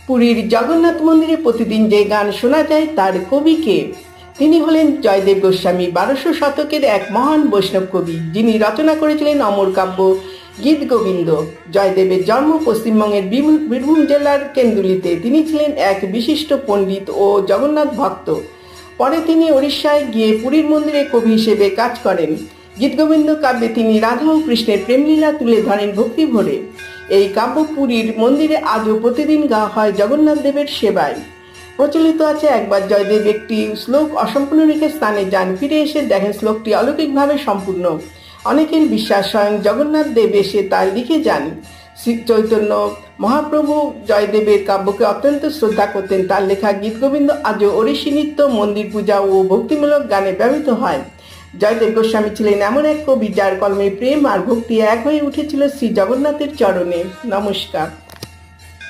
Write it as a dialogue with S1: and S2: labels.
S1: পুরীর জগন্নাথ মন্দিরে প্রতিদিন যে গান শোনা যায় তার কবি কে? তিনি হলেন জয়দেব গোস্বামী। 1200 শতকের এক মহান বৈষ্ণব কবি, যিনি রচনা করেছিলেন অমর কাব্য গীত গোবিন্দ। জয়দেবের জন্ম পশ্চিমবঙ্গের বীরভূম জেলার কেন্দুলিতে। তিনি ছিলেন এক বিশিষ্ট পণ্ডিত ও জগন্নাথ ভক্ত। পরে তিনি উড়িষ্যায় গিয়ে পুরীর মন্দিরে কবি হিসেবে কাজ করেন। গীতগোবিন্দ কাব্যে তিনি রাধা ও কৃষ্ণের প্রেমলীলা তুলে ধরেন ভক্তি ভরে। এই কাব্য পুরীর মন্দিরে আজও প্রতিদিন গাওয়া হয় জগন্নাথ দেবের সেবায়। প্রচলিত আছে, একবার জয়দেব একটি শ্লোক অসম্পূর্ণ রেখে স্থানে যান, ফিরে এসে দেখেন শ্লোকটি অলৌকিকভাবে সম্পূর্ণ। অনেকের বিশ্বাস স্বয়ং জগন্নাথ দেব এসে তা লিখে যান। শ্রী চৈতন্য মহাপ্রভু জয়দেবের কাব্যকে অত্যন্ত শ্রদ্ধা করতেন। তার লেখা গীতগোবিন্দ আজও ওড়িশি নৃত্য, মন্দির পূজা ও ভক্তিমূলক গানে ব্যবহৃত হয়। জয়দেব গোস্বামী ছিলেন এমন এক কবি যার কলমে প্রেম আর ভক্তি এক হয়ে উঠেছিল শ্রী জগন্নাথের চরণে। নমস্কার।